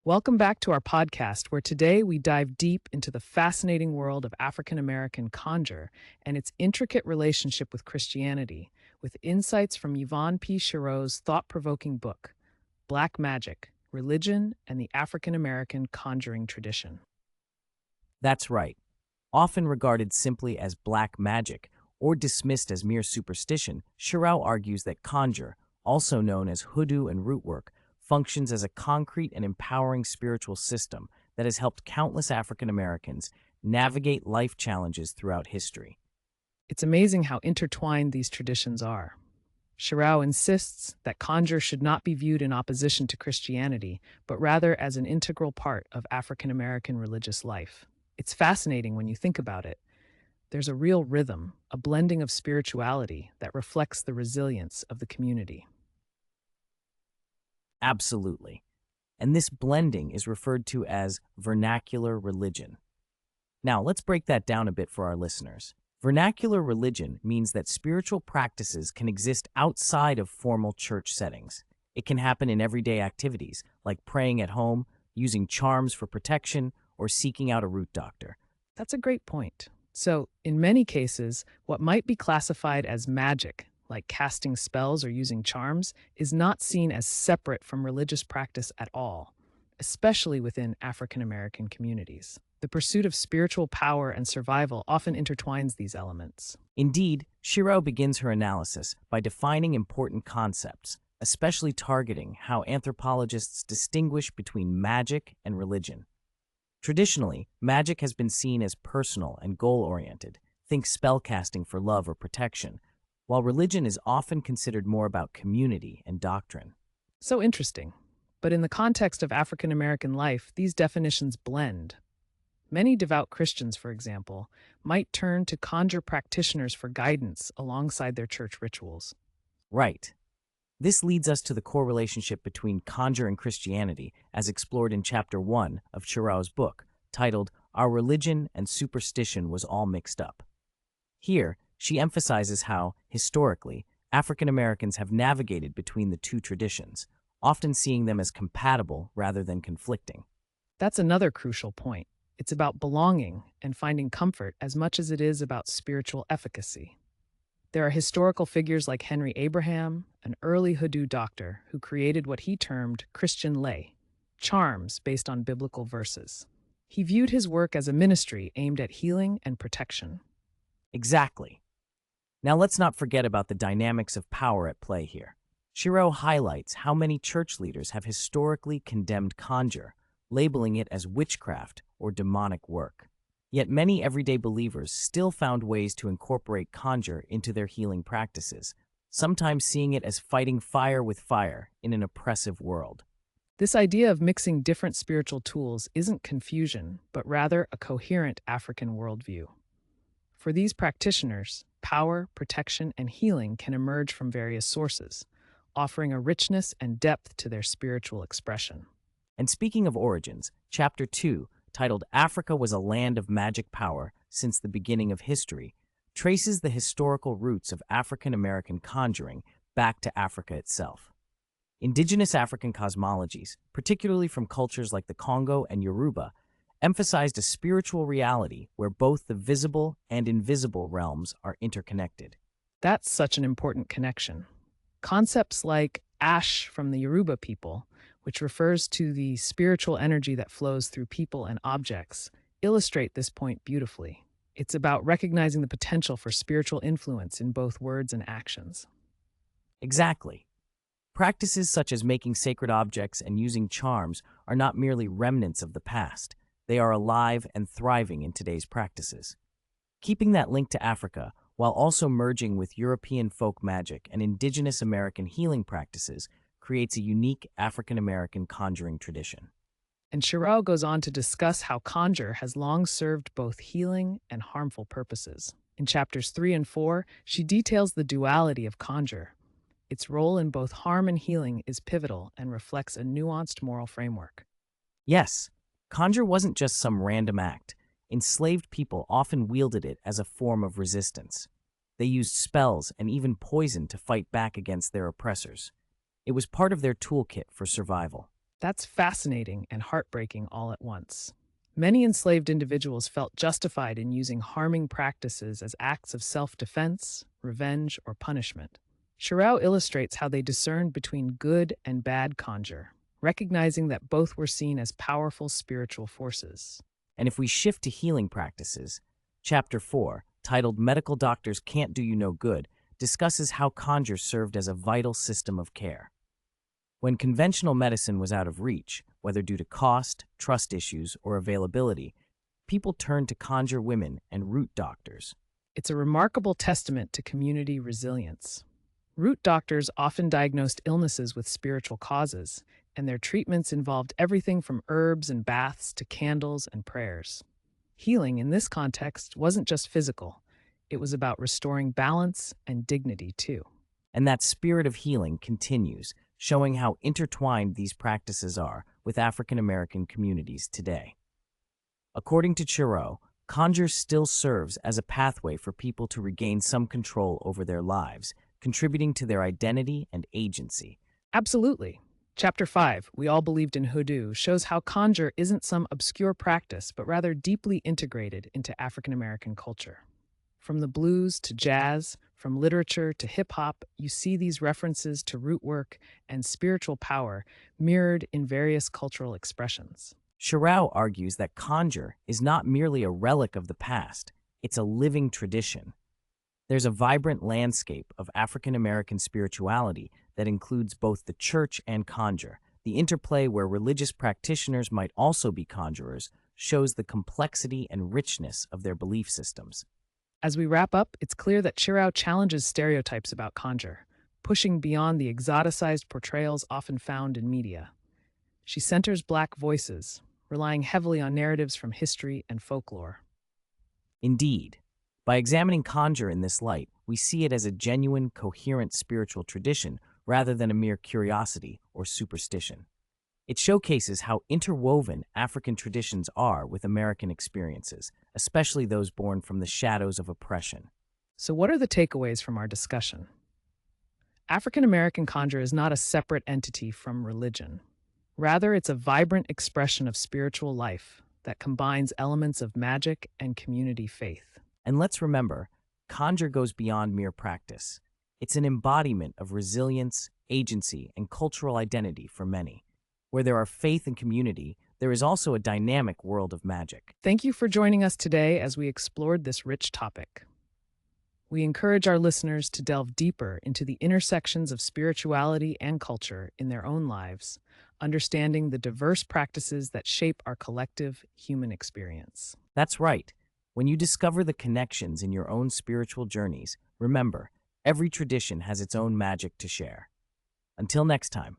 Welcome back to our podcast, where today we dive deep into the fascinating world of African American conjure and its intricate relationship with Christianity, with insights from Yvonne Chireau's thought provoking book, Black Magic, Religion and the African American Conjuring Tradition. That's right. Often regarded simply as black magic or dismissed as mere superstition, Chireau argues that conjure, also known as hoodoo and rootwork, functions as a concrete and empowering spiritual system that has helped countless African Americans navigate life challenges throughout history. It's amazing how intertwined these traditions are. Chireau insists that conjure should not be viewed in opposition to Christianity, but rather as an integral part of African American religious life. It's fascinating when you think about it. There's a real rhythm, a blending of spirituality that reflects the resilience of the community. Absolutely. And this blending is referred to as vernacular religion. Now, let's break that down a bit for our listeners. Vernacular religion means that spiritual practices can exist outside of formal church settings. It can happen in everyday activities, like praying at home, using charms for protection, or seeking out a root doctor. That's a great point. So, in many cases, what might be classified as magic, like casting spells or using charms, is not seen as separate from religious practice at all, especially within African American communities. The pursuit of spiritual power and survival often intertwines these elements. Indeed, Chireau begins her analysis by defining important concepts, especially targeting how anthropologists distinguish between magic and religion. Traditionally, magic has been seen as personal and goal-oriented. Think spellcasting for love or protection, while religion is often considered more about community and doctrine. So interesting. But in the context of African American life, these definitions blend. Many devout Christians, for example, might turn to conjure practitioners for guidance alongside their church rituals. Right. This leads us to the core relationship between conjure and Christianity, as explored in Chapter 1 of Chireau's book, titled Our Religion and Superstition Was All Mixed Up. Here, she emphasizes how, historically, African Americans have navigated between the two traditions, often seeing them as compatible rather than conflicting. That's another crucial point. It's about belonging and finding comfort as much as it is about spiritual efficacy. There are historical figures like Henry Abraham, an early Hoodoo doctor who created what he termed Christian lay, charms based on biblical verses. He viewed his work as a ministry aimed at healing and protection. Exactly. Now let's not forget about the dynamics of power at play here. Chireau highlights how many church leaders have historically condemned conjure, labeling it as witchcraft or demonic work. Yet many everyday believers still found ways to incorporate conjure into their healing practices, sometimes seeing it as fighting fire with fire in an oppressive world. This idea of mixing different spiritual tools isn't confusion, but rather a coherent African worldview. For these practitioners, power, protection, and healing can emerge from various sources, offering a richness and depth to their spiritual expression. And speaking of origins, Chapter 2, titled Africa Was a Land of Magic Power Since the Beginning of History, traces the historical roots of African American conjuring back to Africa itself. Indigenous African cosmologies, particularly from cultures like the Congo and Yoruba, emphasized a spiritual reality where both the visible and invisible realms are interconnected. That's such an important connection. Concepts like ash from the Yoruba people, which refers to the spiritual energy that flows through people and objects, illustrate this point beautifully. It's about recognizing the potential for spiritual influence in both words and actions. Exactly. Practices such as making sacred objects and using charms are not merely remnants of the past. They are alive and thriving in today's practices. Keeping that link to Africa, while also merging with European folk magic and indigenous American healing practices, creates a unique African American conjuring tradition. And Chireau goes on to discuss how conjure has long served both healing and harmful purposes. In chapters 3 and 4, she details the duality of conjure. Its role in both harm and healing is pivotal and reflects a nuanced moral framework. Yes, conjure wasn't just some random act. Enslaved people often wielded it as a form of resistance. They used spells and even poison to fight back against their oppressors. It was part of their toolkit for survival. That's fascinating and heartbreaking all at once. Many enslaved individuals felt justified in using harming practices as acts of self defense, revenge, or punishment. Chireau illustrates how they discerned between good and bad conjure, recognizing that both were seen as powerful spiritual forces. And if we shift to healing practices, Chapter 4, titled Medical Doctors Can't Do You No Good, discusses how Conjure served as a vital system of care. When conventional medicine was out of reach, whether due to cost, trust issues, or availability, people turned to Conjure women and root doctors. It's a remarkable testament to community resilience. Root doctors often diagnosed illnesses with spiritual causes, and their treatments involved everything from herbs and baths to candles and prayers. Healing in this context wasn't just physical, it was about restoring balance and dignity too. And that spirit of healing continues, showing how intertwined these practices are with African American communities today. According to Chireau, Conjure still serves as a pathway for people to regain some control over their lives, contributing to their identity and agency. Absolutely. Chapter 5, We All Believed in Hoodoo, shows how conjure isn't some obscure practice, but rather deeply integrated into African American culture. From the blues to jazz, from literature to hip hop, you see these references to root work and spiritual power mirrored in various cultural expressions. Chireau argues that Conjure is not merely a relic of the past, it's a living tradition. There's a vibrant landscape of African American spirituality that includes both the church and conjure. The interplay where religious practitioners might also be conjurers shows the complexity and richness of their belief systems. As we wrap up, it's clear that Chireau challenges stereotypes about conjure, pushing beyond the exoticized portrayals often found in media. She centers Black voices, relying heavily on narratives from history and folklore. Indeed, by examining conjure in this light, we see it as a genuine, coherent spiritual tradition rather than a mere curiosity or superstition. It showcases how interwoven African traditions are with American experiences, especially those born from the shadows of oppression. So, what are the takeaways from our discussion? African American conjure is not a separate entity from religion. Rather, it's a vibrant expression of spiritual life that combines elements of magic and community faith. And let's remember, conjure goes beyond mere practice. It's an embodiment of resilience, agency, and cultural identity for many. Where there are faith and community, there is also a dynamic world of magic. Thank you for joining us today as we explored this rich topic. We encourage our listeners to delve deeper into the intersections of spirituality and culture in their own lives, understanding the diverse practices that shape our collective human experience. That's right. When you discover the connections in your own spiritual journeys, remember, every tradition has its own magic to share. Until next time.